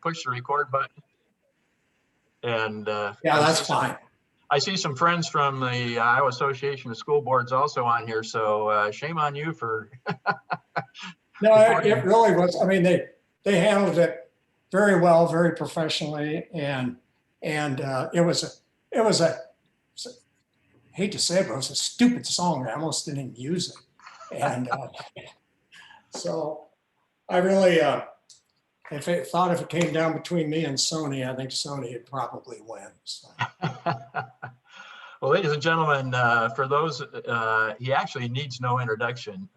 push the record button. And yeah, that's fine. I see some friends from the Iowa Association of School Boards also on here, so shame on you for. No, it really was. I mean, they handled it very well, very professionally, and it was a hate to say it, but it was a stupid song. I almost didn't even use it, and so I really if it came down between me and Sony, I think Sony would probably win. So. Well, ladies and gentlemen, for those, he actually needs no introduction.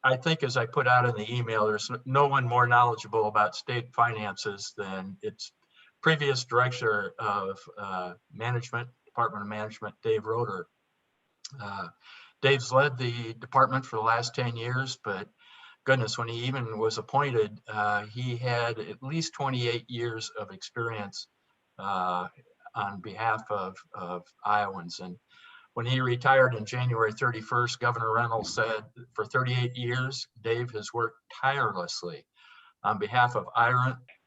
I think, as I put out in the email, there's no one more knowledgeable about state finances than its previous director of management, Department of Management, Dave Roederer. Dave's led the department for the last 10 years, but goodness, when he even was appointed, he had at least 28 years of experience on behalf of Iowans. And when he retired on January 31st, Governor Reynolds said, for 38 years, Dave has worked tirelessly on behalf of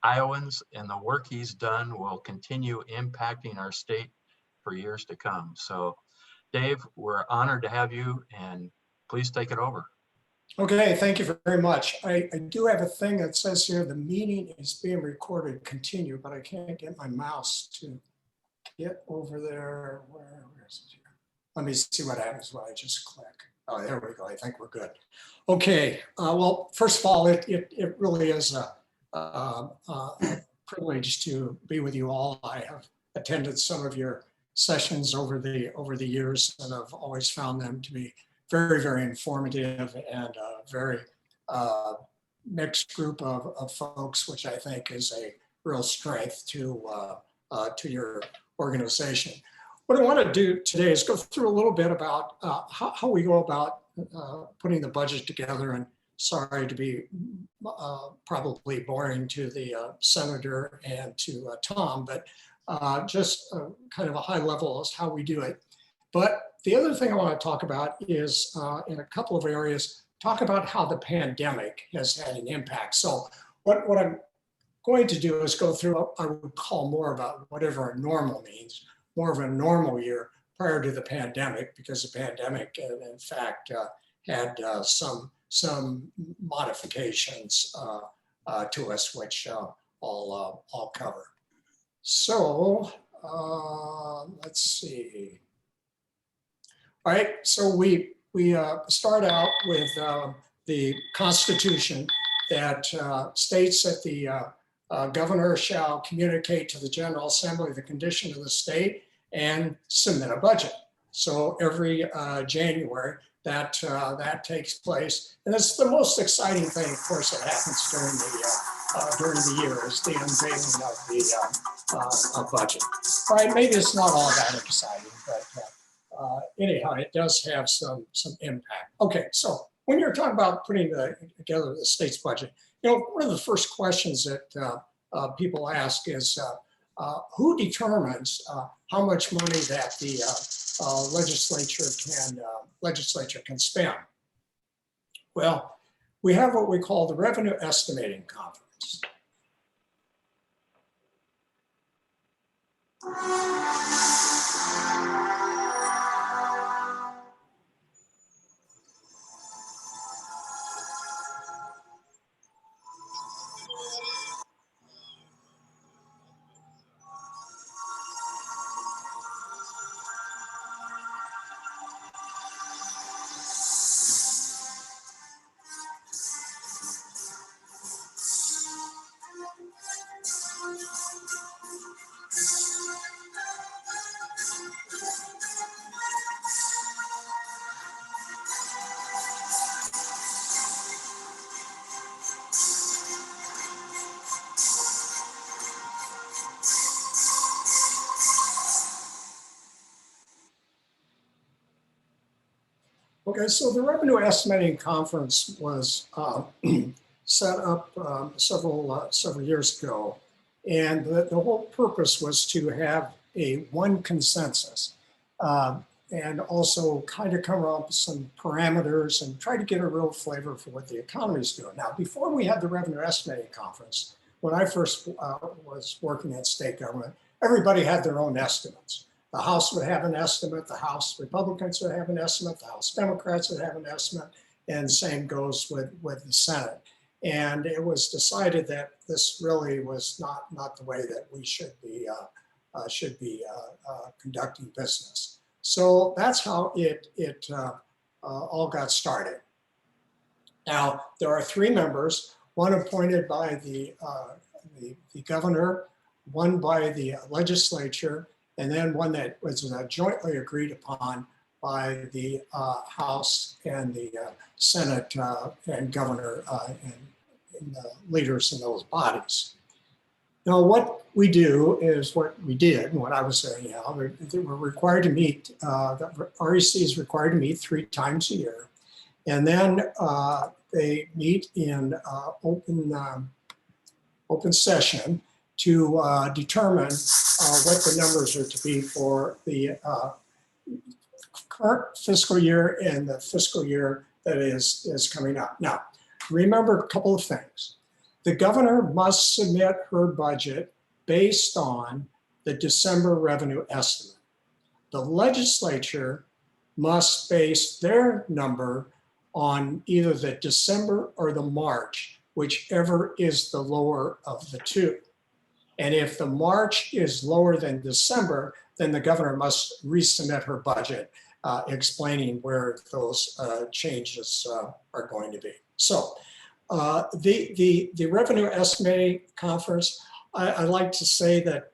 Iowans, and the work he's done will continue impacting our state for years to come. So, Dave, we're honored to have you, and please take it over. Okay, thank you very much. I do have a thing that says here, the meeting is being recorded, continue, but I can't get my mouse to get over there. Where is it here? Let me see what happens when I just click. Oh, there we go. I think we're good. Okay. Well, first of all, it really is a privilege to be with you all. I have attended some of your sessions over the years, and I've always found them to be very, very informative and a very mixed group of folks, which I think is a real strength to your organization. What I want to do today is go through a little bit about how we go about putting the budget together. And sorry to be probably boring to the senator and to Tom, but just kind of a high level is how we do it. But the other thing I want to talk about is in a couple of areas, talk about how the pandemic has had an impact. So what I'm going to do is go through what I would call more about whatever a normal means, more of a normal year prior to the pandemic, because the pandemic, in fact, had some modifications to us, which I'll cover. So let's see. All right, so we start out with the Constitution that states that the governor shall communicate to the General Assembly the condition of the state and submit a budget. So every January that takes place, and it's the most exciting thing, of course, that happens during the year is the unveiling of the budget. Right? Maybe it's not all that exciting, but anyhow, it does have some impact. Okay, so when you're talking about putting together the state's budget, one of the first questions that people ask is who determines how much money that the legislature can spend? Well, we have what we call the Revenue Estimating Conference. Okay, so the Revenue Estimating Conference was set up several years ago, and the whole purpose was to have one consensus. and also kind of come up with some parameters and try to get a real flavor for what the economy is doing. Now, before we had the revenue estimating conference, when I first was working in state government, everybody had their own estimates. The House would have an estimate, the House Republicans would have an estimate, the House Democrats would have an estimate, and same goes with the Senate. And it was decided that this really was not the way that we should be conducting business. So that's how it all got started. Now, there are 3 members, one appointed by the governor, one by the legislature, and then one that was jointly agreed upon by the House and the Senate and governor and the leaders in those bodies. Now, what we do is what we did, and what I was saying, we're required to meet, the REC is required to meet 3 times a year. And then they meet in open session to determine what the numbers are to be for the current fiscal year and the fiscal year that is coming up. Now, remember a couple of things. The governor must submit her budget based on the December revenue estimate. The legislature must base their number on either the December or the March, whichever is the lower of the 2. And if the March is lower than December, then the governor must resubmit her budget explaining where those changes are going to be. So the revenue estimating conference, I like to say that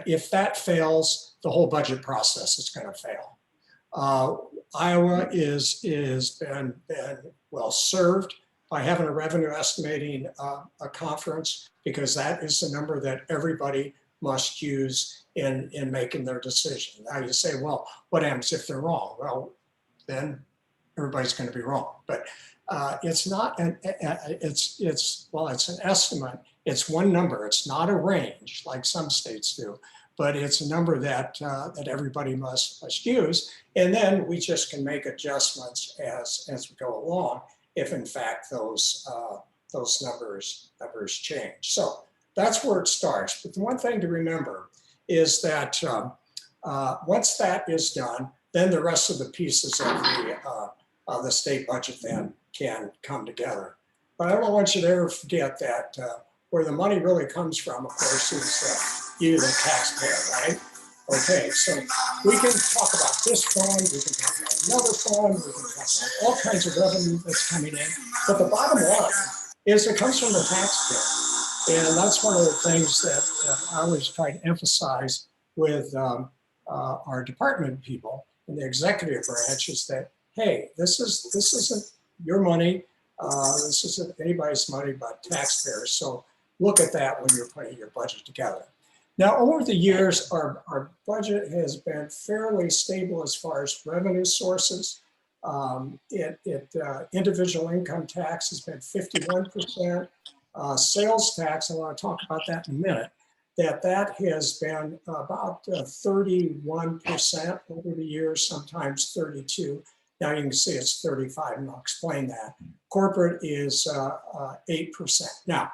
if that fails, the whole budget process is going to fail. Iowa is been well served by having a revenue estimating a conference, because that is the number that everybody must use in making their decision. Now you say, well, what happens if they're wrong? Well, then everybody's going to be wrong. But it's not it's an estimate. It's one number. It's not a range like some states do, but it's a number that that everybody must use. And then we just can make adjustments as we go along, if in fact those numbers change. So that's where it starts. But the one thing to remember is that once that is done, then the rest of the pieces of the state budget then can come together. But I don't want you to ever forget that where the money really comes from, of course, is you, the taxpayer, right? Okay, so we can talk about this fund, we can talk about another fund, we can talk about all kinds of revenue that's coming in. But the bottom line is it comes from the taxpayer. And that's one of the things that I always try to emphasize with our department people in the executive branch is that, hey, this isn't your money. This isn't anybody's money but taxpayers. So look at that when you're putting your budget together. Now, over the years, our budget has been fairly stable as far as revenue sources. Individual income tax has been 51%. Sales tax, I want to talk about that in a minute, that has been about 31% over the years, sometimes 32. Now you can see it's 35, and I'll explain that. Corporate is 8%. Now,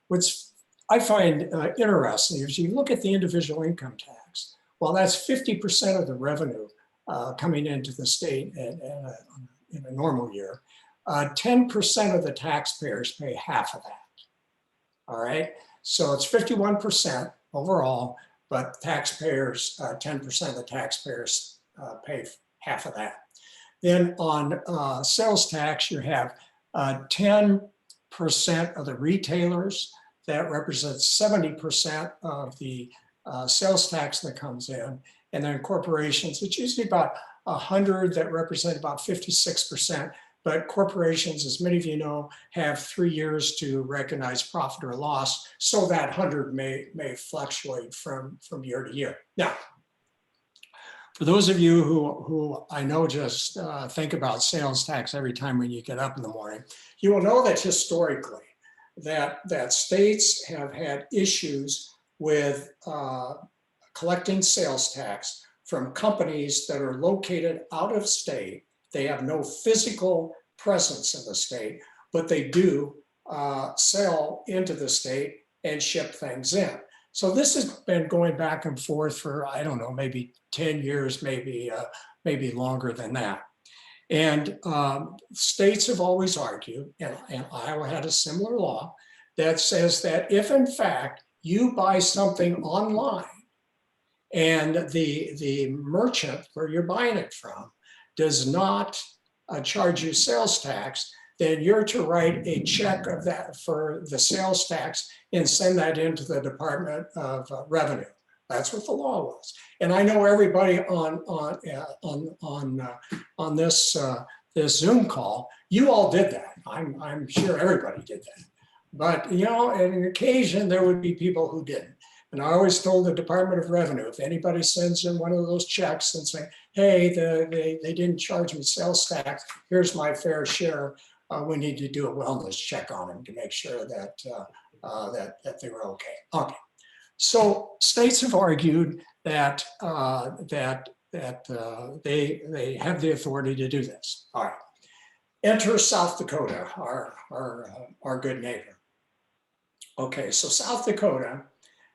what's I find interesting is you look at the individual income tax. Well, that's 50% of the revenue coming into the state in a normal year. 10% of the taxpayers pay half of that. All right, so it's 51% overall, but taxpayers, 10% of the taxpayers pay half of that. Then on sales tax, you have 10% of the retailers. That represents 70% of the sales tax that comes in. And then corporations, it's usually about 100 that represent about 56%. But corporations, as many of you know, have 3 years to recognize profit or loss. So that 100 may fluctuate from year to year. Now, for those of you who I know just think about sales tax every time when you get up in the morning, you will know that historically, that states have had issues with collecting sales tax from companies that are located out of state. They have no physical presence in the state, but they do sell into the state and ship things in. So this has been going back and forth for, I don't know, maybe 10 years, maybe longer than that. And states have always argued, and Iowa had a similar law that says that if in fact you buy something online and the merchant where you're buying it from does not charge you sales tax, then you're to write a check of that for the sales tax and send that into the Department of Revenue. That's what the law was. And I know everybody on this Zoom call, you all did that. I'm sure everybody did that. But you know, on an occasion there would be people who didn't. And I always told the Department of Revenue, if anybody sends in one of those checks and say, hey, they didn't charge me sales tax, here's my fair share, we need to do a wellness check on them to make sure that that they were okay. Okay. So states have argued that they have the authority to do this. All right. Enter South Dakota, our good neighbor. Okay, so South Dakota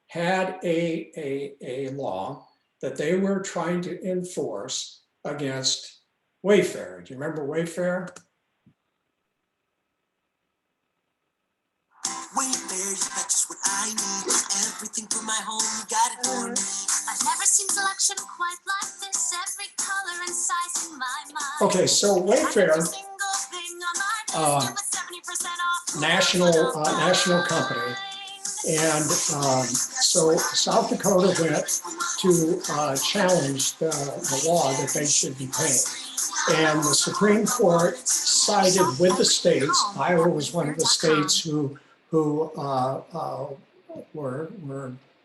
had a law that they were trying to enforce against Wayfair. Do you remember Wayfair? Wayfair, you got just what I need. Everything for my home, you got it for me. I've never seen selection quite like this. Every color and size in my mind. Okay, so Wayfair, national company, and so South Dakota went to challenge the law that they should be paying. And the Supreme Court sided with the states. Iowa was one of the states who were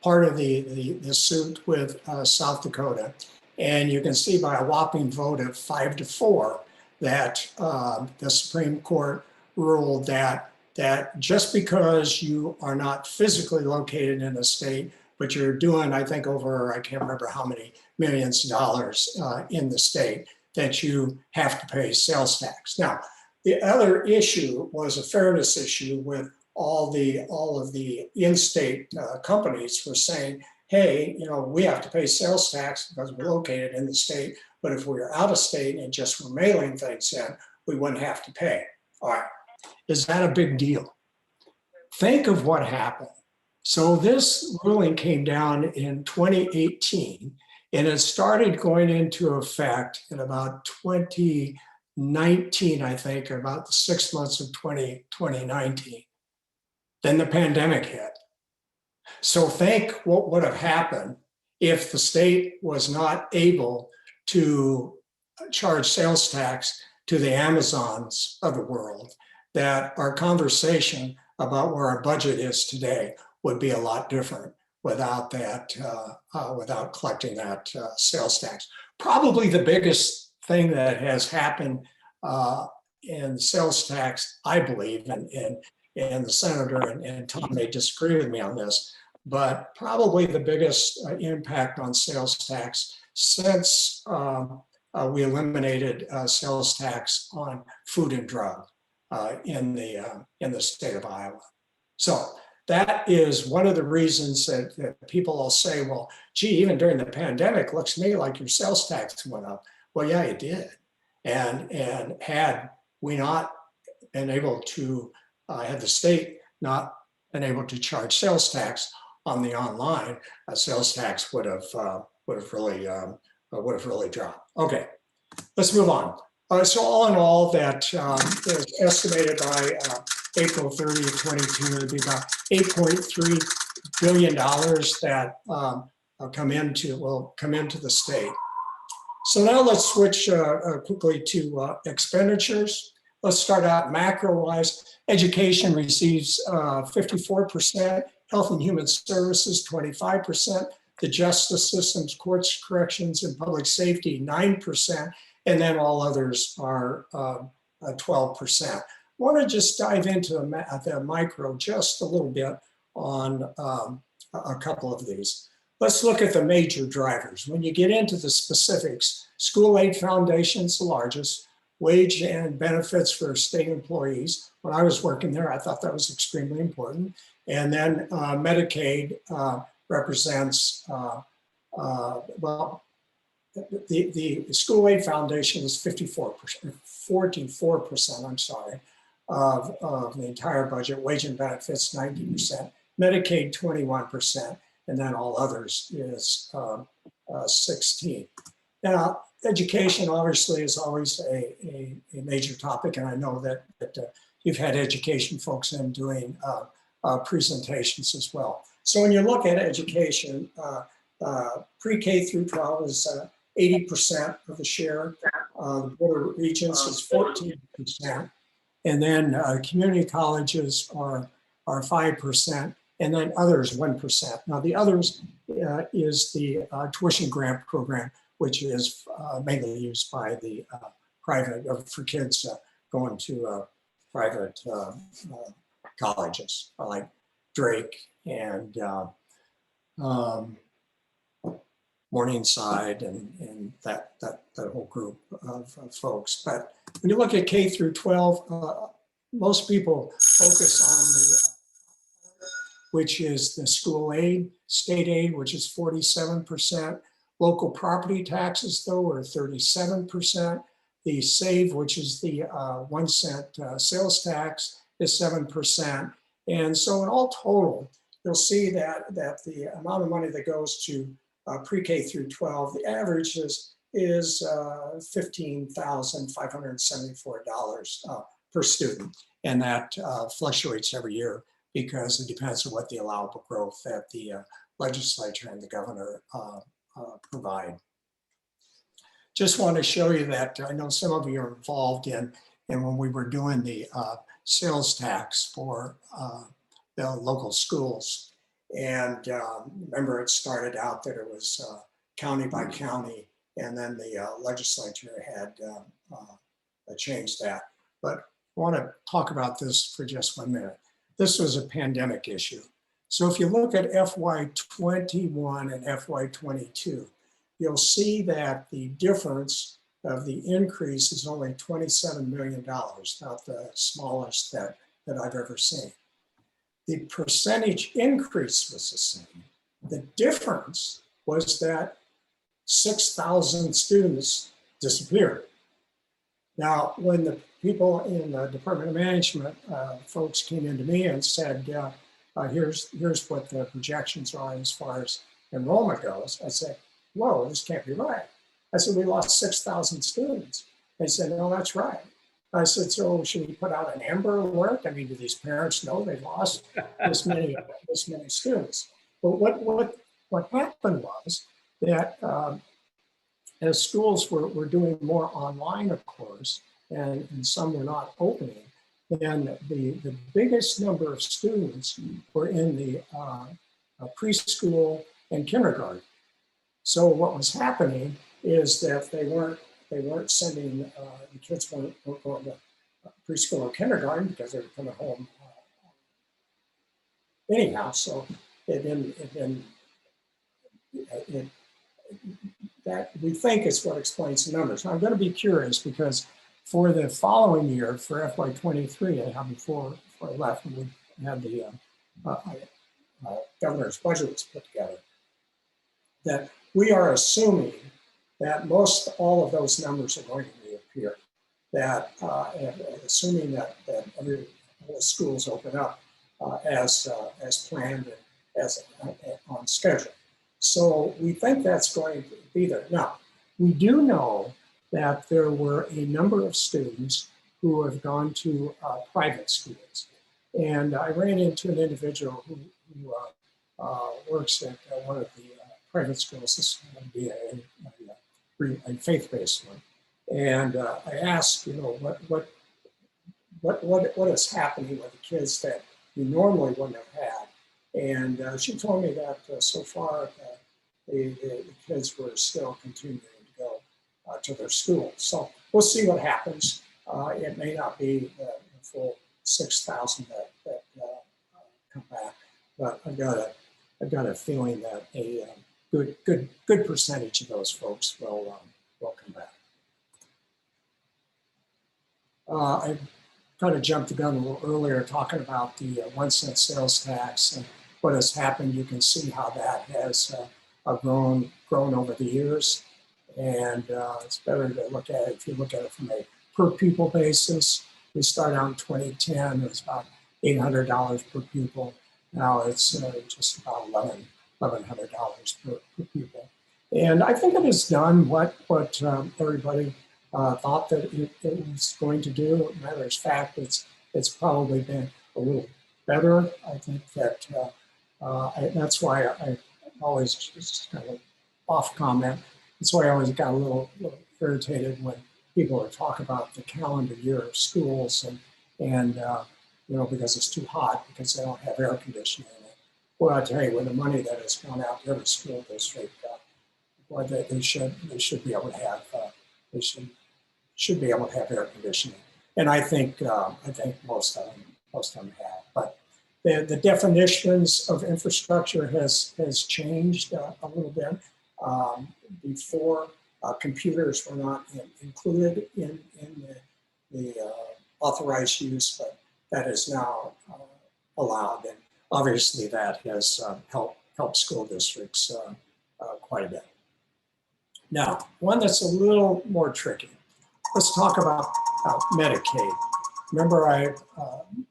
part of the suit with South Dakota. And you can see by a whopping vote of 5-4 that the Supreme Court ruled that just because you are not physically located in a state, but you're doing, I think, over, I can't remember how many millions of dollars in the state, that you have to pay sales tax. Now, the other issue was a fairness issue with all of the in-state companies were saying, hey, you know, we have to pay sales tax because we're located in the state, but if we were out of state and just were mailing things in, we wouldn't have to pay. All right, is that a big deal? Think of what happened. So this ruling came down in 2018, and it started going into effect in about 2019, I think, or about the 6 months of 2019. Then the pandemic hit. So think what would have happened if the state was not able to charge sales tax to the Amazons of the world, that our conversation about where our budget is today would be a lot different without that, without collecting that sales tax. Probably the biggest thing that has happened in sales tax, I believe, and the senator and Tom may disagree with me on this, but probably the biggest impact on sales tax since we eliminated sales tax on food and drug in the state of Iowa. So that is one of the reasons that people will say, well, gee, even during the pandemic, looks to me like your sales tax went up. Well, yeah, it did. And had we not been able to, had the state not been able to charge sales tax on the online, sales tax would have really dropped. Okay, let's move on. So all in all, that is estimated by April 30th, 22, it'd be about $8.3 billion that will come into the state. So now let's switch quickly to expenditures. Let's start out macro-wise. Education receives 54%, health and human services 25%, the justice systems, courts, corrections, and public safety 9%, and then all others are 12%. I want to just dive into the micro just a little bit on a couple of these. let's look at the major drivers. When you get into the specifics, school aid foundation is the largest. Wage and benefits for state employees. When I was working there, I thought that was extremely important. And then Medicaid represents, well, the school aid foundation is 44%, I'm sorry, of the entire budget. Wage and benefits, 90%, Medicaid, 21%, and then all others is 16. Now, education obviously is always a major topic, and I know that you've had education folks in doing presentations as well. So when you look at education, pre-K through 12 is 80% of the share. The border regions is 14%, and then community colleges are 5%, and then others 1%. Now the others is the tuition grant program, which is mainly used by the private, for kids going to private colleges like Drake and Morningside and that whole group of folks. But when you look at K through 12, most people focus on the which is the school aid, state aid, which is 47%. Local property taxes, though, are 37%. The SAVE, which is the 1 cent sales tax, is 7%. And so in all total, you'll see that the amount of money that goes to pre-K through 12, the average is $15,574 per student. And that fluctuates every year because it depends on what the allowable growth that the legislature and the governor provide. Just want to show you that I know some of you are involved in when we were doing the sales tax for the local schools. And remember, it started out that it was county by county, and then the legislature had changed that. But I want to talk about this for just 1 minute. This was a pandemic issue. So if you look at FY21 and FY22, you'll see that the difference of the increase is only $27 million, not the smallest that I've ever seen. The percentage increase was the same. The difference was that 6,000 students disappeared. Now, when the people in the Department of Management folks came into me and said, here's what the projections are as far as enrollment goes, I said, whoa, this can't be right. I said, we lost 6,000 students. They said, no, that's right. I said, so should we put out an Amber Alert? I mean, do these parents know they lost this many students? But what happened was that as schools were doing more online, of course, and some were not opening, then the biggest number of students were in the preschool and kindergarten. So what was happening is that they weren't sending the kids weren't going to preschool or kindergarten because they were coming home anyhow. So that we think is what explains the numbers. Now, I'm going to be curious because for the following year, for FY23, I have before I left, when we had the governor's budget was put together, that we are assuming that most all of those numbers are going to reappear. That assuming that every schools open up as planned and as on schedule. So we think that's going to be there. Now, we do know that there were a number of students who have gone to private schools. And I ran into an individual who works at one of the private schools. This would be a faith-based one. And I asked, what is happening with the kids that you normally wouldn't have had? And she told me that so far the kids were still continuing to go to their school. So we'll see what happens. It may not be the full 6,000 that come back, but I've got a feeling that good percentage of those folks will come back. I kind of jumped the gun a little earlier talking about the 1 cent sales tax and what has happened. You can see how that has grown over the years. And it's better to look at it if you look at it from a per pupil basis. We started out in 2010, it was about $800 per pupil. Now it's just about $1,100 per pupil. And I think it has done what everybody thought that it was going to do. Matter of fact, it's probably been a little better. I think that that's why I always just kind of off comment. That's why I always got a little irritated when people are talking about the calendar year of schools and because it's too hot because they don't have air conditioning in it. Well, I tell you, with the money that has gone out to every school district, well, they should be able to have should be able to have air conditioning, and I think most of them have. But the definitions of infrastructure has changed a little bit. Before, computers were not included in the authorized use, but that is now allowed, and obviously that has helped school districts quite a bit. Now, one that's a little more tricky. Let's talk about Medicaid. Remember, I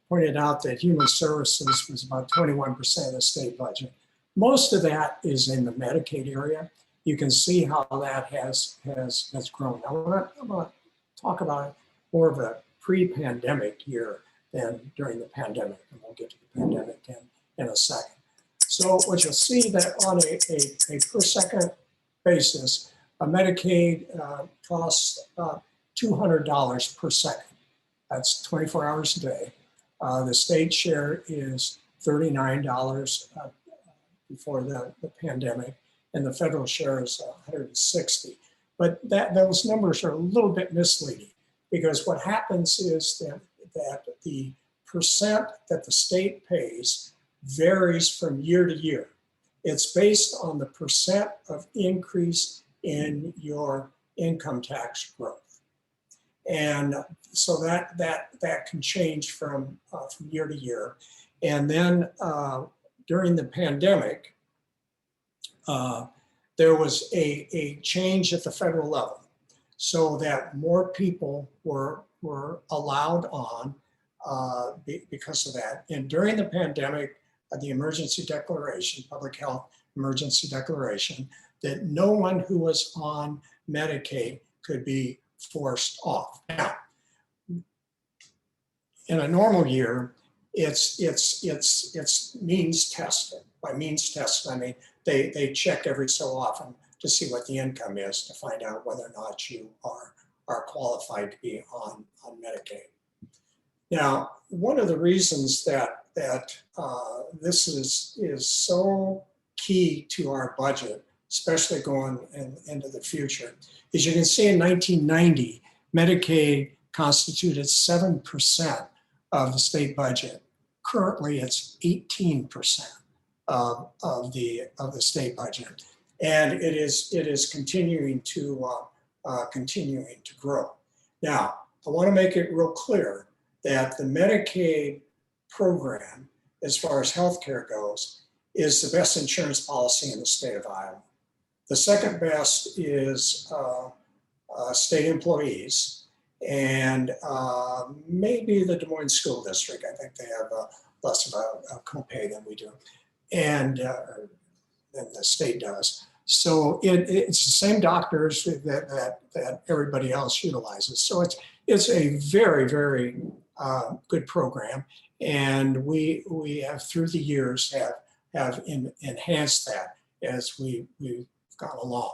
pointed out that human services was about 21% of the state budget. Most of that is in the Medicaid area. You can see how that has grown. I want to talk about it more of a pre-pandemic year than during the pandemic, and we'll get to the pandemic in a second. So what you'll see that on a per second basis, a Medicaid costs $200 per second. That's 24 hours a day. The state share is $39 before the pandemic, and the federal share is $160. But those numbers are a little bit misleading because what happens is that the percent that the state pays varies from year to year. It's based on the percent of increase in your income tax growth. And so that can change from year to year. And then during the pandemic, there was a change at the federal level so that more people were allowed on because of that. And during the pandemic, the emergency declaration, public health emergency declaration, that no one who was on Medicaid could be forced off. Now, in a normal year, it's means tested. By means tested, I mean they check every so often to see what the income is to find out whether or not you are qualified to be on Medicaid. Now, one of the reasons that this is so key to our budget, especially going into the future, is you can see in 1990, Medicaid constituted 7% of the state budget. Currently, it's 18% of the state budget, and it is continuing to grow. Now, I want to make it real clear that the Medicaid program, as far as healthcare goes, is the best insurance policy in the state of Iowa. The second best is state employees, and maybe the Des Moines School District. I think they have less of a copay than we do, and than the state does. So it's the same doctors that everybody else utilizes. So it's a very, very good program, and we have through the years have enhanced that as we've gone along.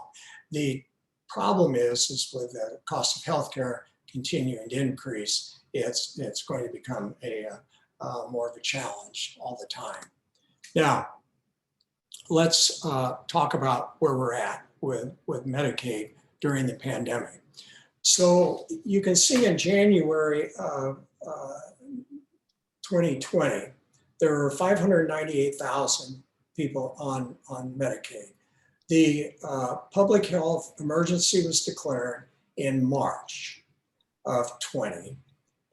The problem is with the cost of healthcare continuing to increase, it's going to become more of a challenge all the time. Now, let's talk about where we're at with Medicaid during the pandemic. So you can see in January of 2020, there were 598,000 people on Medicaid. The public health emergency was declared in March of 20.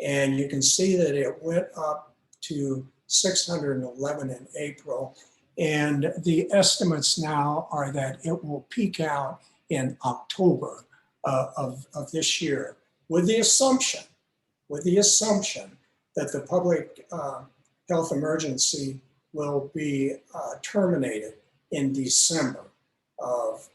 And you can see that it went up to 611 in April. And the estimates now are that it will peak out in October of this year, with the assumption that the public health emergency will be terminated in December of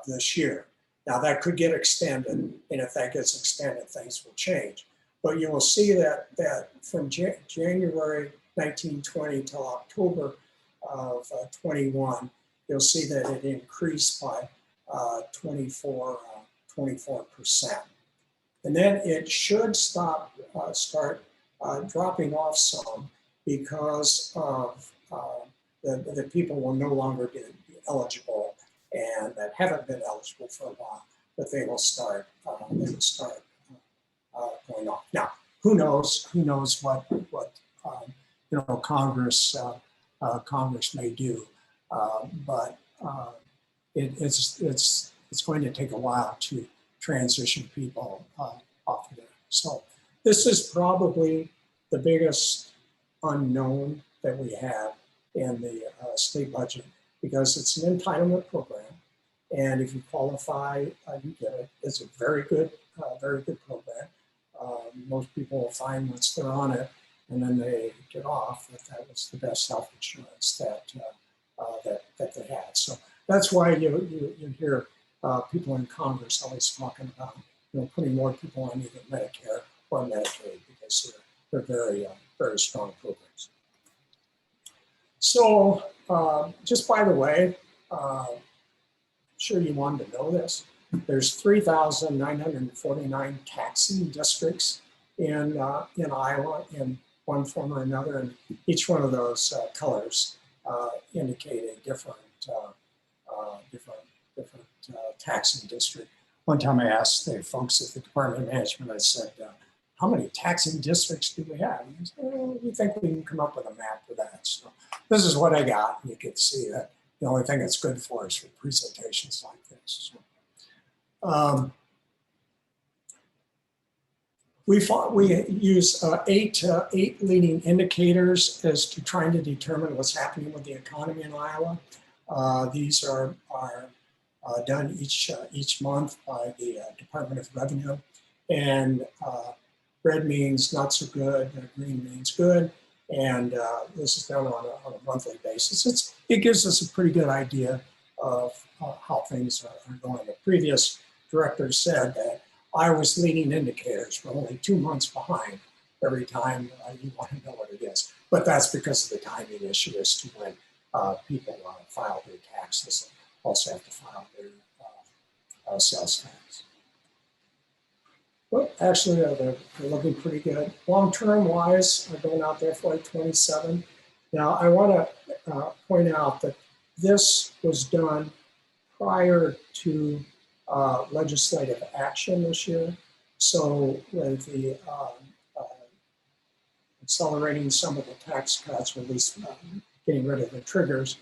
this year. Now that could get extended, and if that gets extended, things will change. But you will see that from January 1920 till October of 21, you'll see that it increased by 24%. And then it should start dropping off some, because of the people will no longer be eligible, and that haven't been eligible for a while, but they will start going off. Now, who knows what Congress may do, but it's going to take a while to transition people off of there. So this is probably the biggest unknown that we have in the state budget, because it's an entitlement program, and if you qualify, you get it. It's a very good program. Most people will find once they're on it, and then they get off, that was the best health insurance that they had. So that's why you hear people in Congress always talking about putting more people on either Medicare or Medicaid, because they're very strong programs. So just by the way, sure you wanted to know this. There's 3,949 TACI districts in Iowa in one form or another, and each one of those colors indicate a different taxing district. One time I asked the folks at the Department of Management, I said, how many taxing districts do we have? And they said, well, we think we can come up with a map for that. So this is what I got. You can see that the only thing that's good for us for presentations like this. So, we use eight leading indicators as to trying to determine what's happening with the economy in Iowa. These are done each month by the Department of Revenue, and red means not so good, green means good, and this is done on a monthly basis. It gives us a pretty good idea of how things are going. The previous director said that Iowa's leading indicators were only 2 months behind every time you want to know what it is. But that's because of the timing issue as to when people file their taxes and also have to file their sales tax. Well, actually, they're looking pretty good. Long-term wise, are going out there for like 27. Now, I want to point out that this was done prior to legislative action this year. So with the accelerating some of the tax cuts, or at least getting rid of the triggers,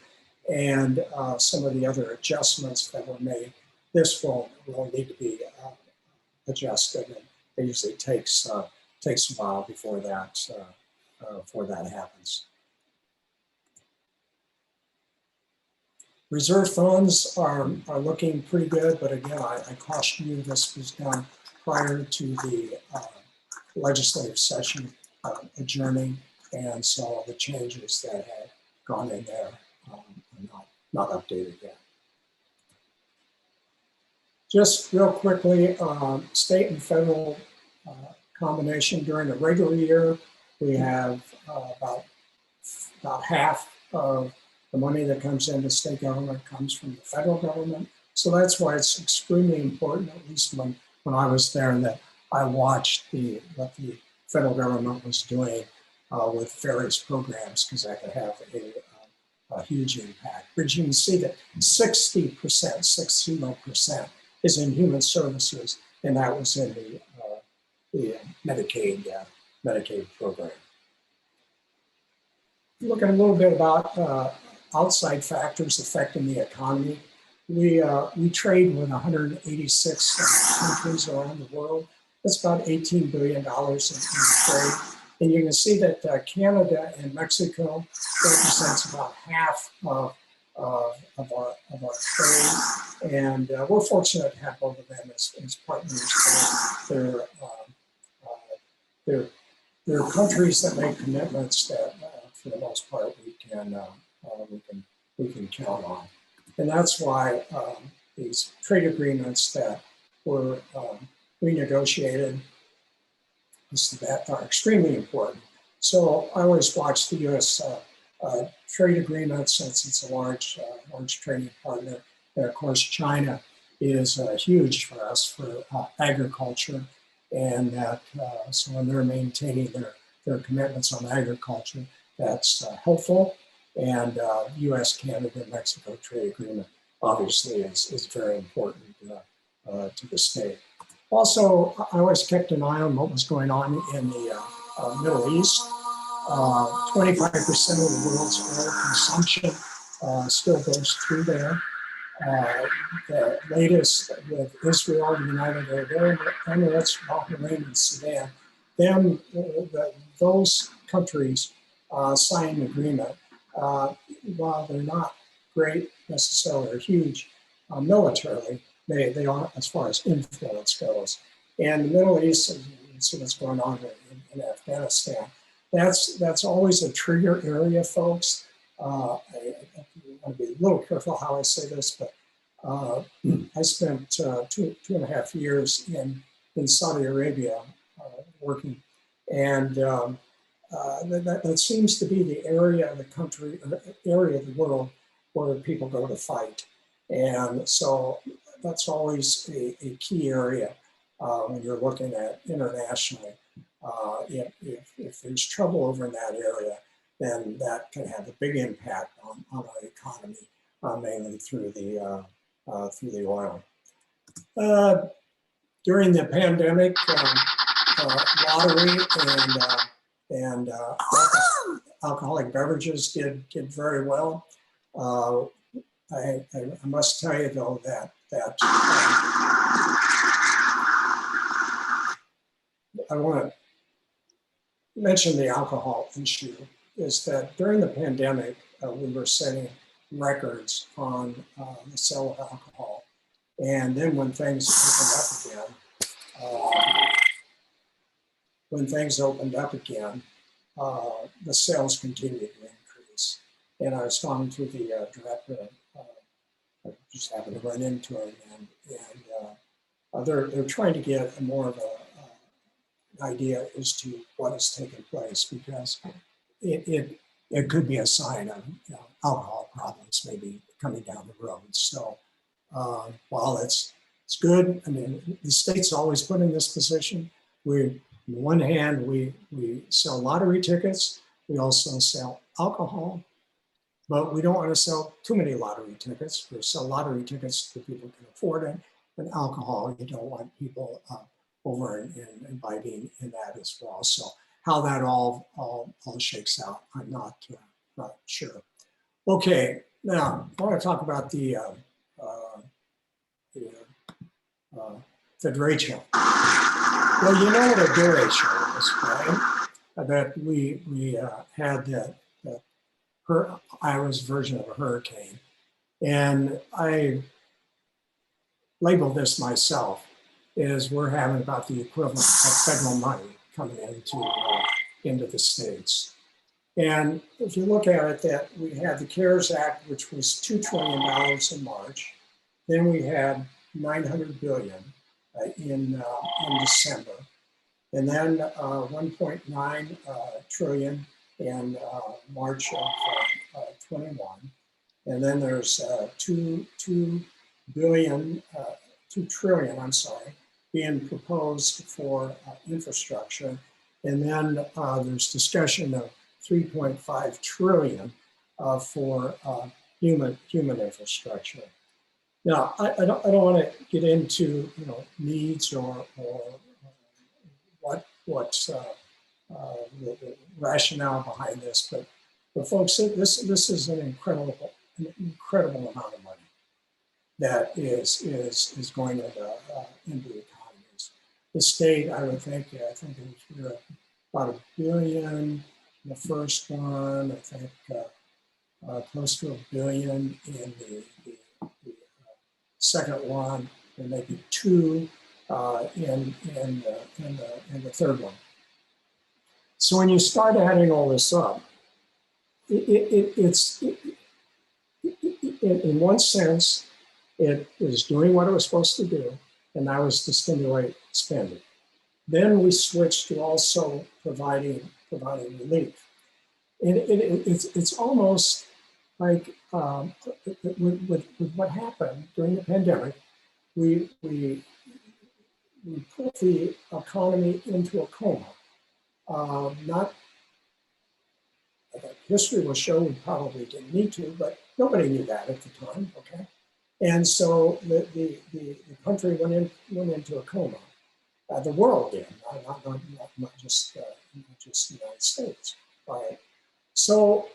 and some of the other adjustments that were made, this will need to be adjusted. And it usually takes a while before that happens. Reserve funds are looking pretty good, but again, I caution you, this was done prior to the legislative session adjourning, and so the changes that had gone in there are not updated yet. Just real quickly, state and federal combination during a regular year, we have about half of the money that comes into state government comes from the federal government. So that's why it's extremely important, at least when I was there, that I watched what the federal government was doing with various programs, because that could have a huge impact. But you can see that 60% is in human services, and that was in the Medicaid program. Looking a little bit about outside factors affecting the economy. we trade with 186 countries around the world. That's about $18 billion in trade. And you can see that Canada and Mexico represents about half of our trade. And we're fortunate to have both of them as partners. They're countries that make commitments that, for the most part, we can count on. And that's why these trade agreements that were renegotiated that are extremely important. So I always watch the U.S. Trade agreements since it's a large trading partner. And of course, China is huge for us for agriculture, and that so when they're maintaining their commitments on agriculture, that's helpful. And U.S., Canada, Mexico trade agreement obviously is very important to the state. Also, I always kept an eye on what was going on in the Middle East. 25% of the world's oil consumption still goes through there. The latest with Israel, the United Arab Emirates, Bahrain, and Sudan, those countries signed an agreement. While they're not great necessarily or huge militarily, they are as far as influence goes. And the Middle East, and you see what's going on in Afghanistan, that's always a trigger area, folks. I want to be a little careful how I say this, but I spent two and a half years in Saudi Arabia working, and that seems to be the area of the country, area of the world where people go to fight. And so that's always a key area when you're looking at internationally. If there's trouble over in that area, then that can have a big impact on our economy, mainly through the oil. During the pandemic, lottery and alcoholic beverages did very well. I must tell you though that I want to mention the alcohol issue is that during the pandemic, we were setting records on the sale of alcohol. And then when things opened up again, the sales continued to increase. And I was talking to the director, I just happened to run into him, and they're trying to get more of an idea as to what has taken place, because it could be a sign of alcohol problems maybe coming down the road. So while it's good, I mean, the state's always put in this position. On the one hand, we sell lottery tickets, we also sell alcohol, but we don't want to sell too many lottery tickets. We sell lottery tickets that people can afford it, and alcohol, you don't want people over and imbibing in that as well. So how that all shakes out, I'm not sure. Okay, now I want to talk about the derecho. Well, you know what a derecho is, right? That we had that Iowa's version of a hurricane, and I labeled this myself is we're having about the equivalent of federal money coming into the states. And if you look at it, that we had the CARES Act, which was $2 trillion in March. Then we had $900 billion in December. And then 1.9 trillion in March of 21. And then there's 2 trillion, I'm sorry, being proposed for infrastructure. And then there's discussion of 3.5 trillion for human infrastructure. Now, I don't want to get into needs or what's the rationale behind this, but folks, this is an incredible amount of money. that is going into the economies. The state, I would think, I think it was about $1 billion. The first one, I think, close to $1 billion in the second one, and maybe $2 in the third one. So when you start adding all this up, it's in one sense, it is doing what it was supposed to do, and that was to stimulate spending. Then we switched to also providing relief. And it's almost like with what happened during the pandemic, we put the economy into a coma. Not, history will show we probably didn't need to, but nobody knew that at the time, okay? And so the country went into a coma. The world did, not just the United States, right? So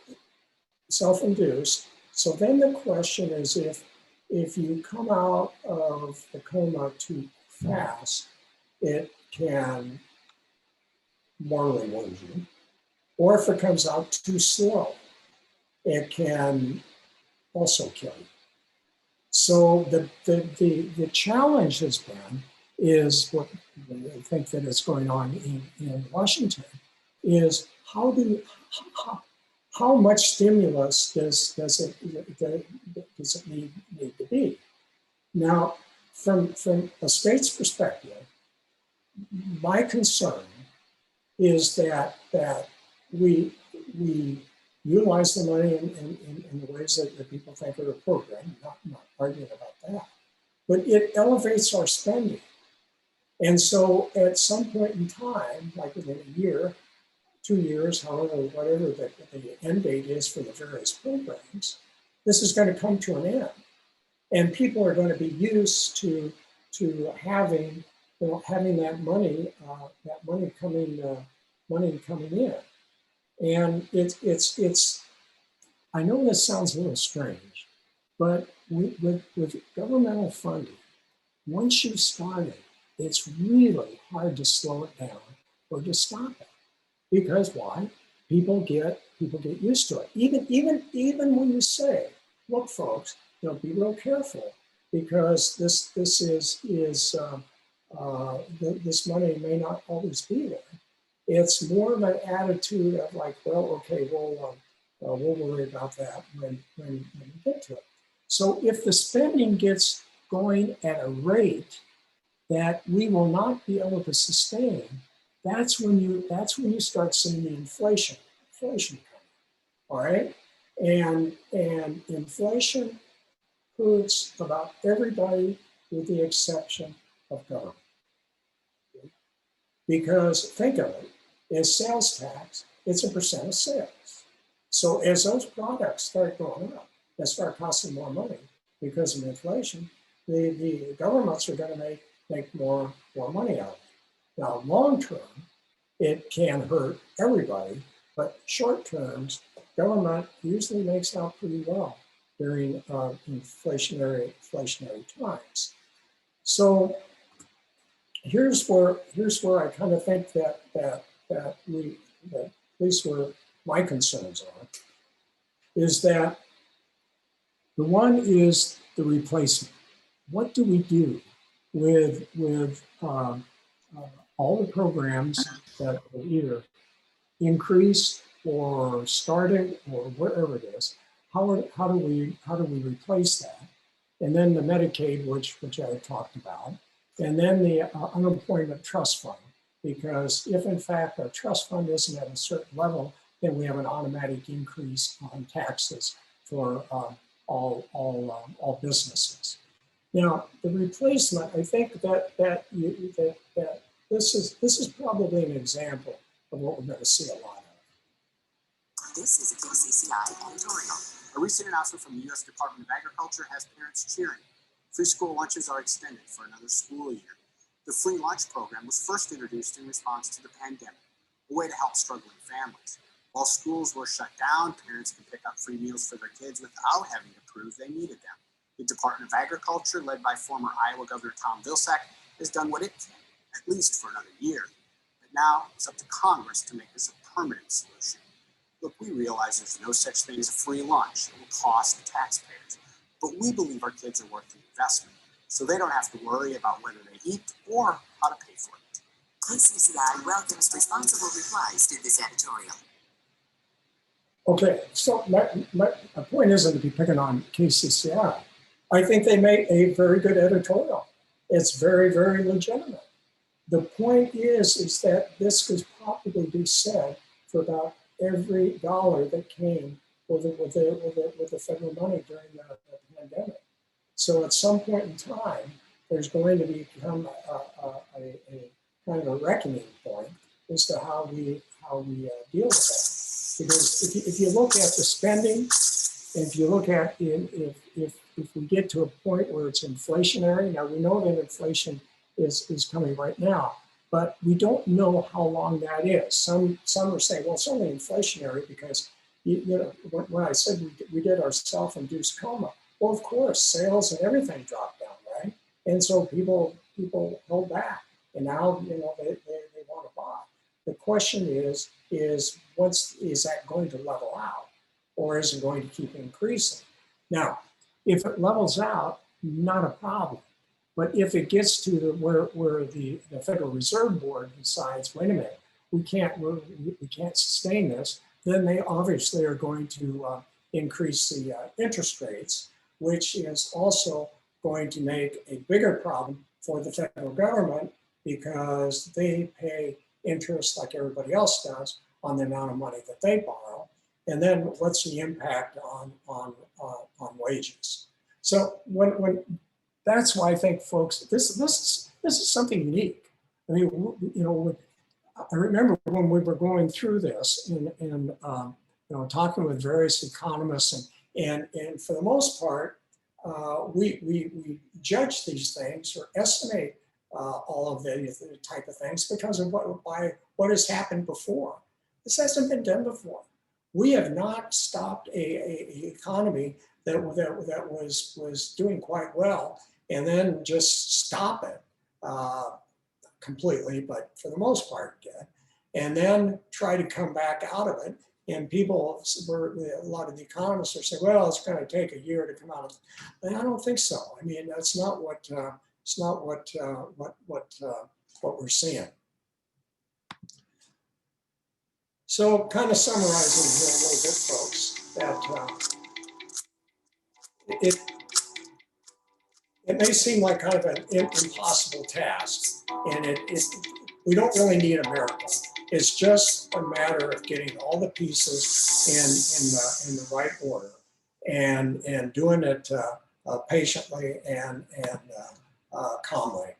self-induced. So then the question is, if you come out of the coma too fast, it can mortally wound you. Or if it comes out too slow, it can also kill you. So the challenge has been, is what I think that is going on in Washington, is how much stimulus does it need to be? Now, from a state's perspective, my concern is that we utilize the money in the ways that people think are appropriate. I'm not arguing about that. But it elevates our spending. And so at some point in time, like within a year, 2 years, however, whatever the end date is for the various programs, this is going to come to an end. And people are going to be used to having, having that money coming in. And it's I know this sounds a little strange, but with governmental funding, once you've started, it's really hard to slow it down or to stop it. Because why? People get used to it. Even when you say, look, folks, be real careful, because this money may not always be there. It's more of an attitude of like, well, okay, we'll worry about that when we get to it. So if the spending gets going at a rate that we will not be able to sustain, that's when you start seeing the inflation coming. All right, and inflation hurts about everybody with the exception of government. Because think of it, as sales tax, it's a percent of sales. So as those products start going up and start costing more money because of inflation, the governments are going to make more money out of it. Now, long term, it can hurt everybody, but short terms, government usually makes out pretty well during inflationary times. So here's where I kind of think that at least where my concerns are, is that the one is the replacement. What do we do with all the programs that are either increased or started or wherever it is? How do we replace that? And then the Medicaid, which I talked about, and then the unemployment trust fund, because if in fact our trust fund isn't at a certain level, then we have an automatic increase on taxes for all businesses. Now, the replacement, I think that this is probably an example of what we're going to see a lot of. This is a TCCI editorial. A recent announcement from the U.S. Department of Agriculture has parents cheering. Free school lunches are extended for another school year. The free lunch program was first introduced in response to the pandemic, a way to help struggling families. While schools were shut down, parents can pick up free meals for their kids without having to prove they needed them. The Department of Agriculture, led by former Iowa Governor Tom Vilsack, has done what it can, at least for another year. But now it's up to Congress to make this a permanent solution. Look, we realize there's no such thing as a free lunch. It will cost the taxpayers. But we believe our kids are worth the investment, so they don't have to worry about whether they eat or how to pay for it. TCCI welcomes responsible replies to this editorial. Okay, so my point isn't to be picking on KCCI. I think they made a very good editorial. It's very, very legitimate. The point is that this could probably be said for about every dollar that came with the federal money during the pandemic. So at some point in time, there's going to become a kind of a reckoning point as to how we deal with that. Because if you look at the spending, if you look at if we get to a point where it's inflationary, now we know that inflation is coming right now, but we don't know how long that is. Some are saying, well, it's only inflationary because you know when I said we did our self-induced coma, well, of course, sales and everything dropped down, right? And so people held back, and now they want to buy. The question is once is that going to level out, or is it going to keep increasing? Now, if it levels out, not a problem. But if it gets to where the Federal Reserve Board decides, wait a minute, we can't sustain this, then they obviously are going to increase the interest rates, which is also going to make a bigger problem for the federal government because they pay interest like everybody else does on the amount of money that they borrow. And then what's the impact on wages? So when that's why I think, folks, this is something unique. I mean, I remember when we were going through this and talking with various economists, and for the most part, we judge these things or estimate all of the type of things because of what has happened before. This hasn't been done before. We have not stopped a economy that was doing quite well and then just stop it completely, but for the most part did, and then try to come back out of it. And a lot of the economists are saying, well, it's going to take a year to come out of it. And I don't think so. I mean, that's not what we're seeing. So kind of summarizing here a little bit, folks, that it may seem like kind of an impossible task, and we don't really need a miracle. It's just a matter of getting all the pieces in the right order and doing it patiently and calmly.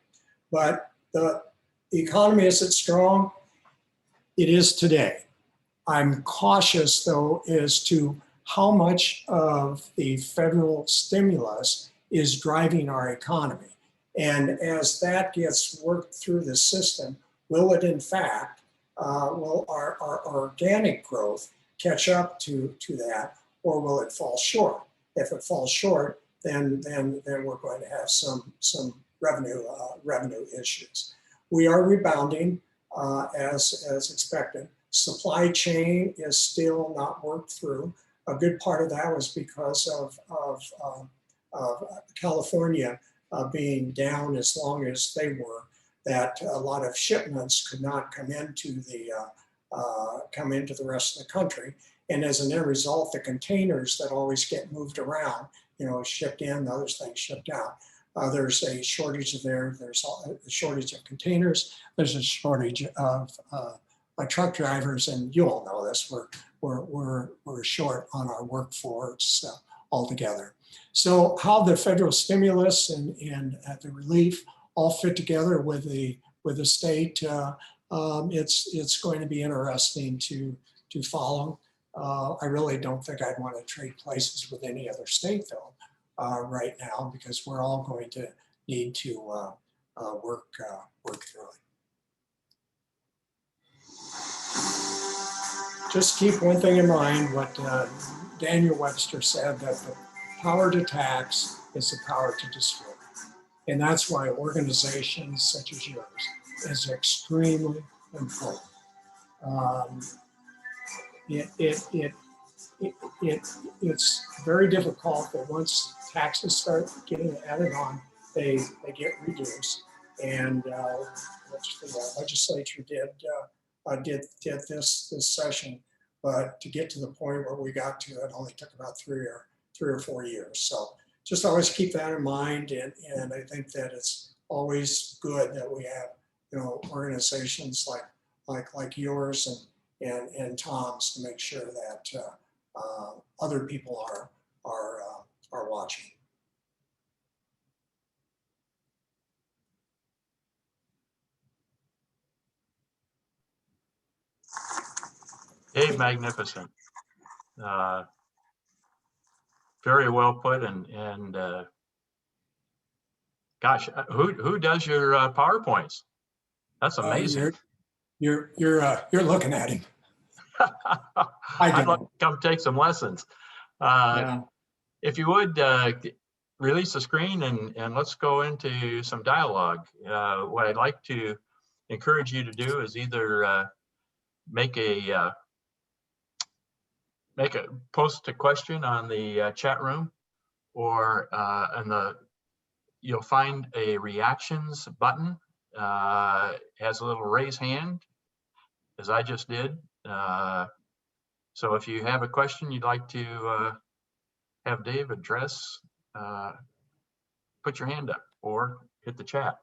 But the economy, is it strong? It is today. I'm cautious, though, as to how much of the federal stimulus is driving our economy. And as that gets worked through the system, will it in fact, will our organic growth catch up to that, or will it fall short? If it falls short, then we're going to have some revenue issues. We are rebounding as expected. Supply chain is still not worked through. A good part of that was because of California being down as long as they were, that a lot of shipments could not come into the rest of the country. And as an end result, the containers that always get moved around, shipped in, other things shipped out. There's a shortage of there's a shortage of containers. There's a shortage of truck drivers, and you all know this. We're short on our workforce altogether. So how the federal stimulus and the relief all fit together with the state, it's going to be interesting to follow. I really don't think I'd want to trade places with any other state though right now, because we're all going to need to work through it. Just keep one thing in mind, what Daniel Webster said, that the power to tax is the power to destroy. And that's why organizations such as yours is extremely important. It's very difficult, but once taxes start getting added on, they get reduced. And which the legislature did this session, but to get to the point where we got to, it only took about three or 4 years. So just always keep that in mind, and I think that it's always good that we have, you know, organizations like yours and Tom's to make sure that other people are watching. Dave, magnificent. Very well put, and gosh, who does your PowerPoints? That's amazing. You're looking at him. I'd like to come take some lessons. Yeah. If you would release the screen and let's go into some dialogue. What I'd like to encourage you to do is either post a question on the chat room, or you'll find a reactions button. Has a little raise hand, as I just did. So if you have a question you'd like to have Dave address, put your hand up or hit the chat.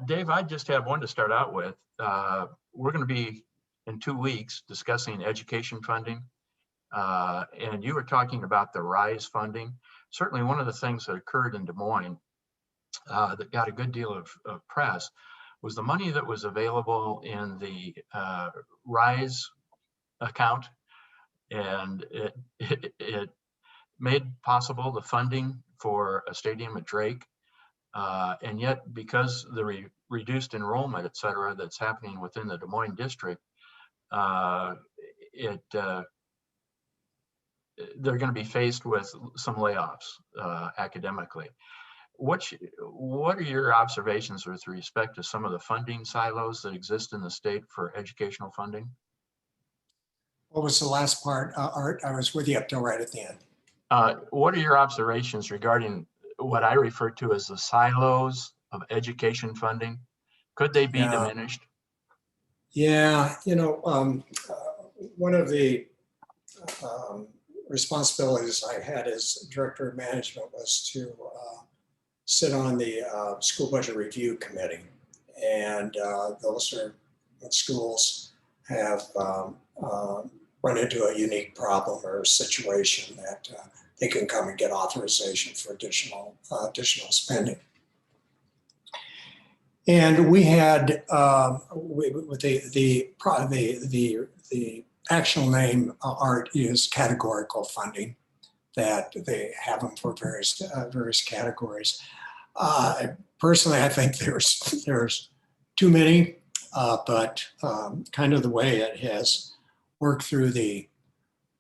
Dave, I just have one to start out with. We're going to be in 2 weeks discussing education funding. And you were talking about the RISE funding. Certainly one of the things that occurred in Des Moines that got a good deal of press was the money that was available in the RISE account, and it made possible the funding for a stadium at Drake. And yet, because the reduced enrollment, et cetera, that's happening within the Des Moines district, they're going to be faced with some layoffs academically. What are your observations with respect to some of the funding silos that exist in the state for educational funding? What was the last part, Art? I was with you up till right at the end. What are your observations regarding what I refer to as the silos of education funding? Could they be diminished? Yeah, you know, one of the responsibilities I had as director of management was to sit on the school budget review committee. And those are when schools have run into a unique problem or situation that they can come and get authorization for additional spending. And we had the actual name, Art, is categorical funding, that they have them for various categories. Personally, I think there's too many, but kind of the way it has worked through the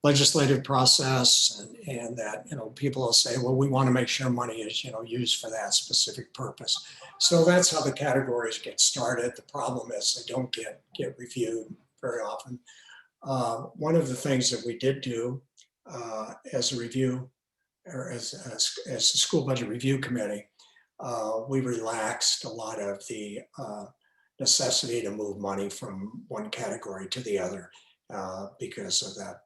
legislative process, and that, you know, people will say, well, we want to make sure money is, you know, used for that specific purpose. So that's how the categories get started. The problem is they don't get reviewed very often. One of the things that we did do as a review, or as a school budget review committee, we relaxed a lot of the necessity to move money from one category to the other because of that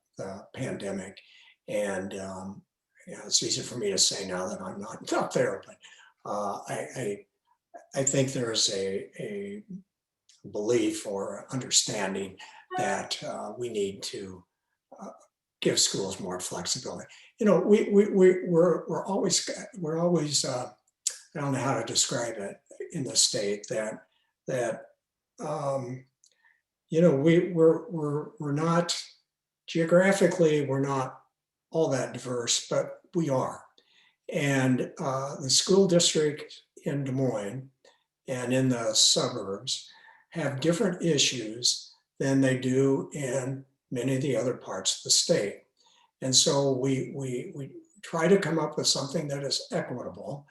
pandemic. And you know, it's easy for me to say now that I'm not up there, but I think there is a belief or understanding that we need to give schools more flexibility. You know, we're always I don't know how to describe it in the state that you know, we're not geographically, we're not all that diverse, but we are. And the school district in Des Moines and in the suburbs have different issues than they do in many of the other parts of the state. And so we try to come up with something that is equitable.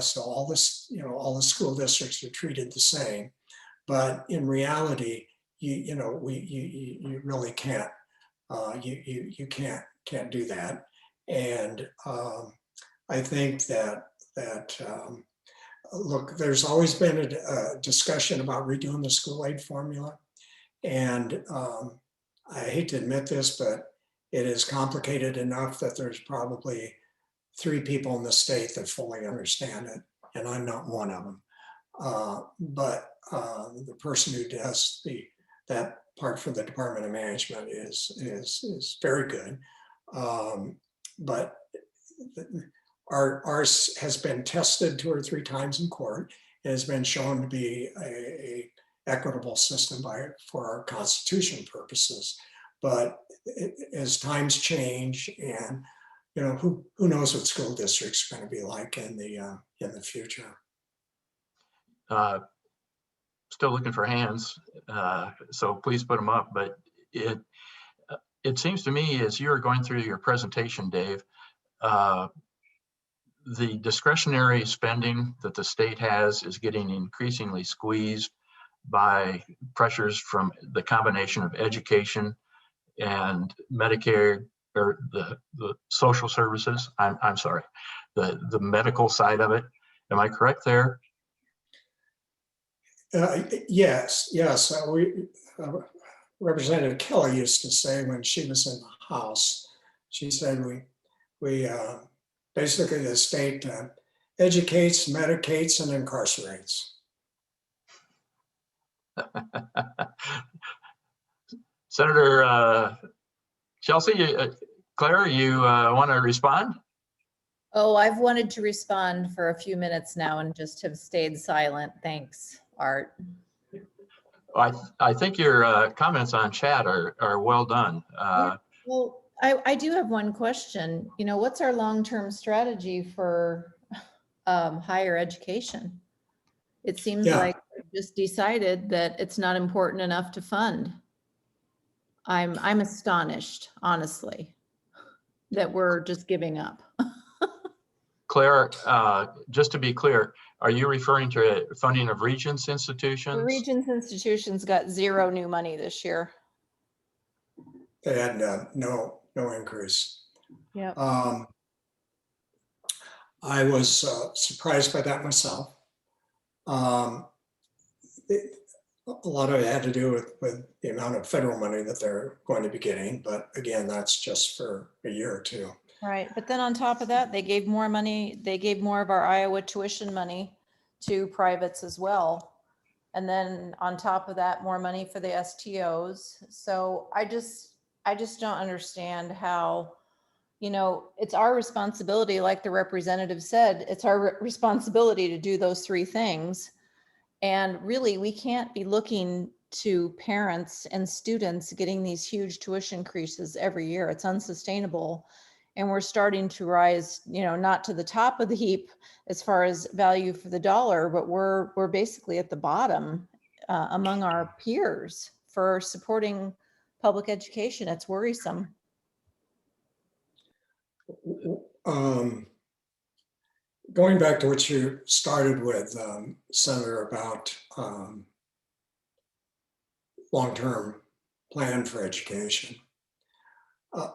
So all this, all the school districts are treated the same, but in reality, you really can't. You can't do that. And I think that look, there's always been a discussion about redoing the school aid formula, and I hate to admit this, but it is complicated enough that there's probably 3 people in the state that fully understand it, and I'm not one of them. But the person who does that part for the Department of Management is very good. But ours has been tested 2 or 3 times in court. It has been shown to be a equitable system for our constitution purposes. But as times change, and who knows what school districts are going to be like in the future. Still looking for hands, so please put them up. But it seems to me, as you were going through your presentation, Dave, the discretionary spending that the state has is getting increasingly squeezed by pressures from the combination of education and Medicare, or the social services. I'm sorry, the medical side of it. Am I correct there? Yes. Representative Kelly used to say when she was in the House, she said we basically the state educates, medicates, and incarcerates. Senator Chelsea, Claire, you want to respond? Oh, I've wanted to respond for a few minutes now and just have stayed silent. Thanks, Art. I think your comments on chat are well done. Well, I do have one question. What's our long-term strategy for higher education? It seems like we just decided that it's not important enough to fund. I'm astonished, honestly, that we're just giving up. Claire, just to be clear, are you referring to funding of Regents institutions? The Regents institutions got 0 new money this year. They had no increase. Yep. I was surprised by that myself. A lot of it had to do with the amount of federal money that they're going to be getting, but again, that's just for a year or 2. Right, but then on top of that, they gave more money. They gave more of our Iowa tuition money to privates as well. And then on top of that, more money for the STOs. So I just don't understand how, it's our responsibility, like the representative said, it's our responsibility to do those 3 things. And really, we can't be looking to parents and students getting these huge tuition increases every year. It's unsustainable. And we're starting to rise, not to the top of the heap as far as value for the dollar, but we're basically at the bottom among our peers for supporting public education. It's worrisome. Going back to what you started with, Senator, about long-term plan for education.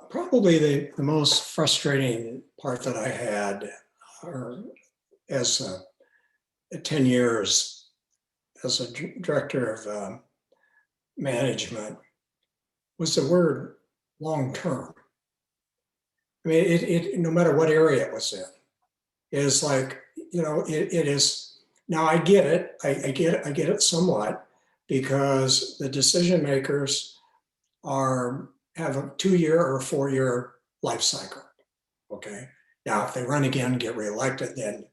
Probably the most frustrating part that I had as 10 years as a director of management was the word long-term. I mean, it no matter what area it was in, is like, it is, now I get it, I get it somewhat, because the decision makers have a 2-year or a 4-year life cycle. Okay. Now, if they run again, get reelected, then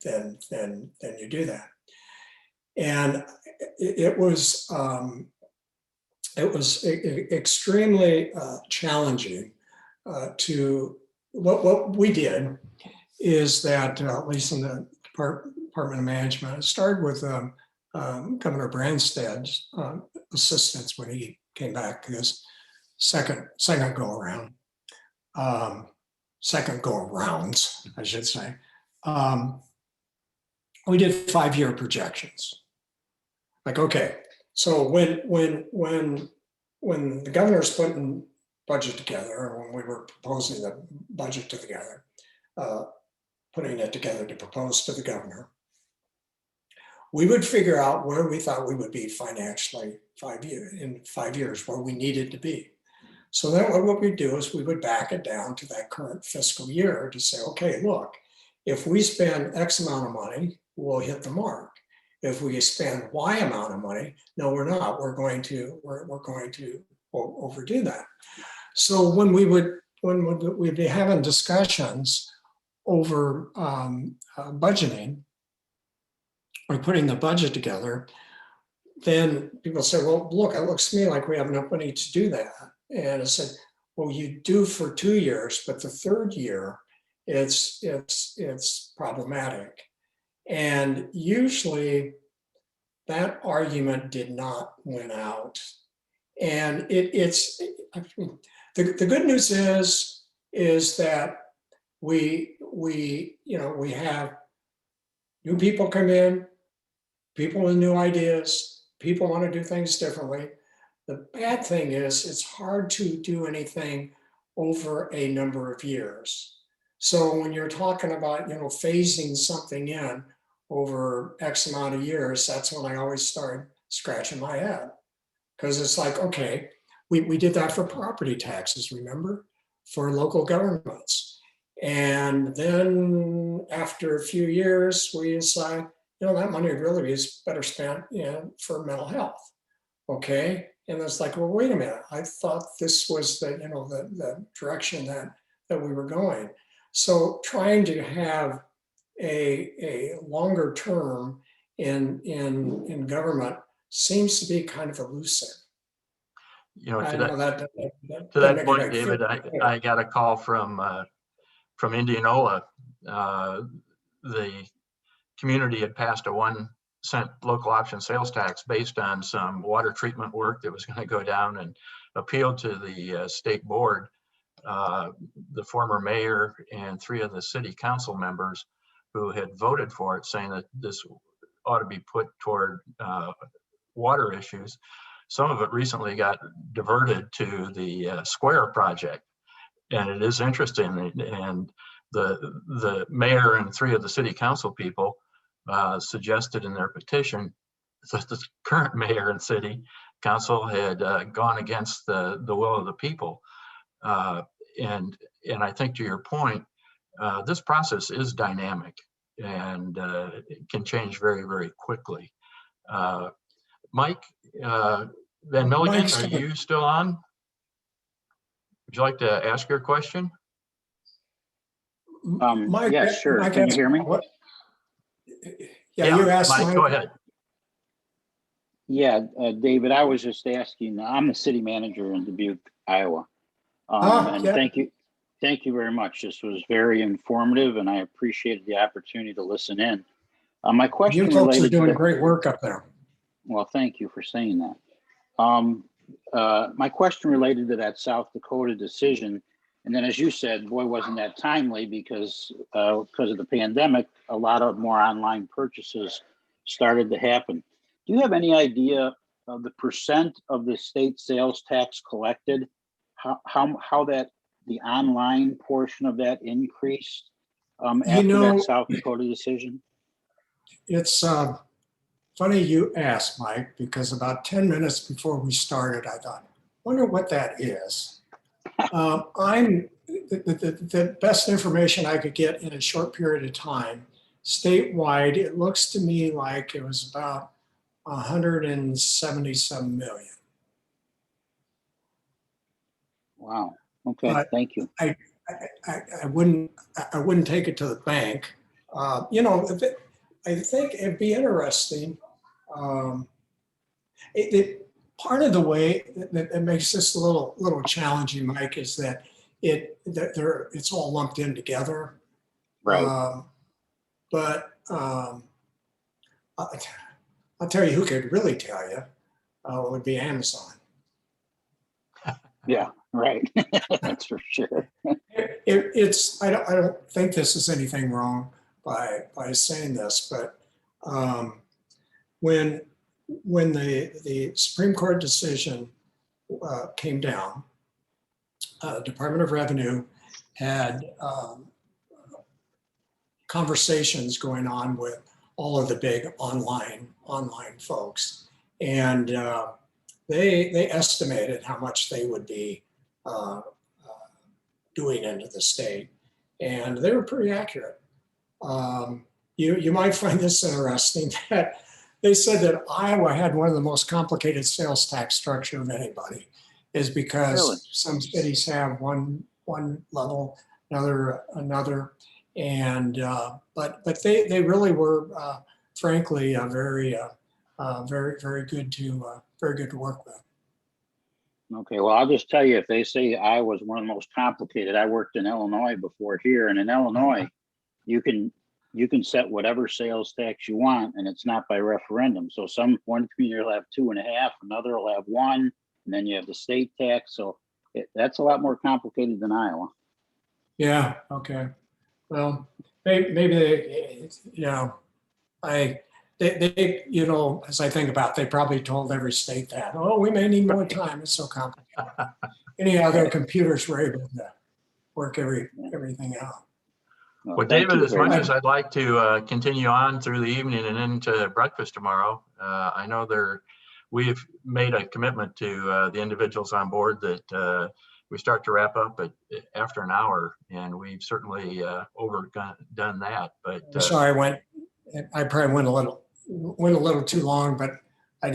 you do that. And it was extremely challenging to what we did is that, at least in the Department of Management, it started with Governor Branstad's assistance when he came back his second go around. second go arounds, I should say, we did 5-year projections. Like, okay, so when the governor's putting budget together, or when we were proposing the budget together, putting it together to propose to the governor, we would figure out where we thought we would be financially in 5 years, where we needed to be. So then what we'd do is we would back it down to that current fiscal year to say, okay, look, if we spend X amount of money, we'll hit the mark. If we spend Y amount of money, no, we're not. We're going to overdo that. So when we'd be having discussions over budgeting or putting the budget together, then people say, well, look, it looks to me like we have enough money to do that. And I said, well, you do for 2 years, but the third year, it's problematic. And usually that argument did not win out. And the good news is that we have new people come in, people with new ideas, people want to do things differently. The bad thing is it's hard to do anything over a number of years. So when you're talking about, phasing something in over X amount of years, that's when I always start scratching my head. Because it's like, okay, we did that for property taxes, remember? For local governments. And then after a few years, we decide, that money really is better spent for mental health. Okay. And it's like, well, wait a minute. I thought this was the direction that we were going. So trying to have a longer term in government seems to be kind of elusive. To that point, David, I got a call from Indianola. The community had passed a 1 cent local option sales tax based on some water treatment work that was going to go down, and appealed to the state board. The former mayor and 3 of the city council members who had voted for it, saying that this ought to be put toward water issues. Some of it recently got diverted to the Square project, and it is interesting. And the mayor and 3 of the city council people suggested in their petition that the current mayor and city council had gone against the will of the people. And I think, to your point, this process is dynamic and it can change very, very quickly. Mike Van Milligan, are you still on? Would you like to ask your question? Mike, yeah, sure. Mike, can you hear me? Yeah, you asked Mike, go ahead. Yeah, David, I was just asking, I'm the city manager in Dubuque, Iowa. And yeah. thank you very much. This was very informative and I appreciated the opportunity to listen in. My question You folks are related doing to great work up there. Well, thank you for saying that. My question related to that South Dakota decision, and then as you said, boy, wasn't that timely because of the pandemic, a lot of more online purchases started to happen. Do you have any idea of the percent of the state sales tax collected? How that the online portion of that increased after that South Dakota decision? It's funny you asked, Mike, because about 10 minutes before we started, I thought, wonder what that is. The best information I could get in a short period of time, statewide, it looks to me like it was about 177 million. Wow. Okay. Thank you. I wouldn't take it to the bank. I think it'd be interesting. Part of the way that makes this a little challenging, Mike, is that it's all lumped in together. Right. But I'll tell you who could really tell you would be Amazon. Yeah. Right. That's for sure. I don't think this is anything wrong by saying this, but when the Supreme Court decision came down, Department of Revenue had conversations going on with all of the big online folks, and they estimated how much they would be doing into the state, and they were pretty accurate. You might find this interesting that they said that Iowa had one of the most complicated sales tax structure of anybody, is because Really? some cities have one level, another, and but they really were frankly very good to work with. Okay, well, I'll just tell you, if they say Iowa was one of the most complicated, I worked in Illinois before here, and in Illinois, you can set whatever sales tax you want, and it's not by referendum. So one community will have 2.5, another will have 1, and then you have the state tax. So that's a lot more complicated than Iowa. Yeah. Okay. Well, maybe they, they, as I think about it, they probably told every state that, oh, we may need more time. It's so complicated. Anyhow, their computers were able to work everything out. Well, David, as much as I'd like to continue on through the evening and into breakfast tomorrow, I know we've made a commitment to the individuals on board that we start to wrap up after an hour, and we've certainly overdone that. But sorry, I probably went a little too long, but I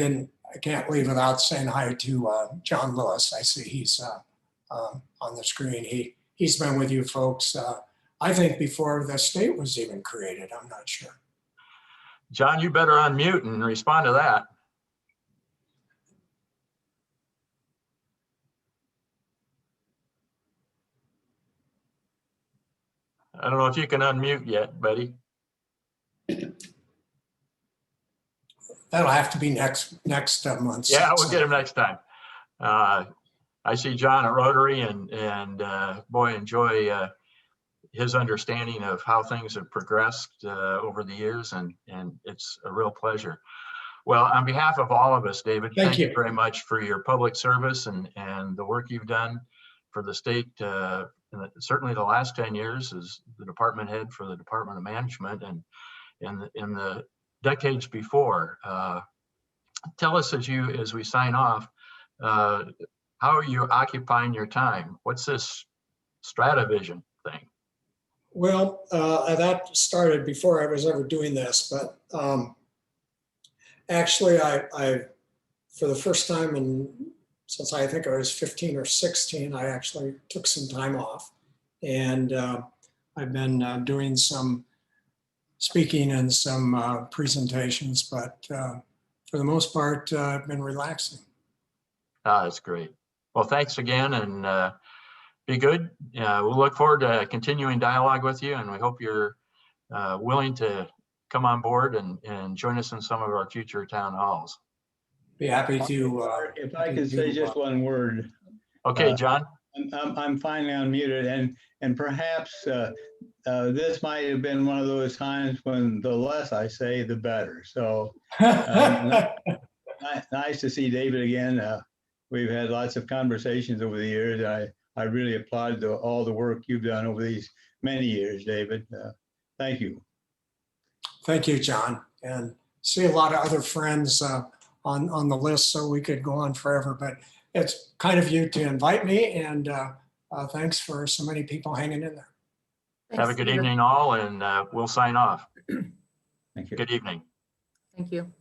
can't leave without saying hi to John Lewis. I see he's on the screen. He's been with you folks, I think, before the state was even created. I'm not sure. John, you better unmute and respond to that. I don't know if you can unmute yet, buddy. That'll have to be next month. Yeah, we'll get him next time. I see John at Rotary, and boy, enjoy his understanding of how things have progressed over the years, and it's a real pleasure. Well, on behalf of all of us, David, thank you very much for your public service and the work you've done for the state. Certainly the last 10 years as the department head for the Department of Management, and in the decades before. Tell us as we sign off, how are you occupying your time? What's this Stratavision thing? Well, that started before I was ever doing this, but actually I for the first time since I think I was 15 or 16, I actually took some time off, and I've been doing some speaking and some presentations, but for the most part, I've been relaxing. That's great. Well, thanks again, and be good. We'll look forward to continuing dialogue with you, and we hope you're willing to come on board and join us in some of our future town halls. Be happy to. If I could say just one word. Okay, John. I'm finally unmuted, and perhaps this might have been one of those times when the less I say, the better. So nice to see David again. We've had lots of conversations over the years. I really applaud all the work you've done over these many years, David. Thank you. Thank you, John. And see a lot of other friends on the list, so we could go on forever, but it's kind of you to invite me, and thanks for so many people hanging in there. Thanks, Have a good David. evening all, and we'll sign off. Thank you. Good evening. Thank you.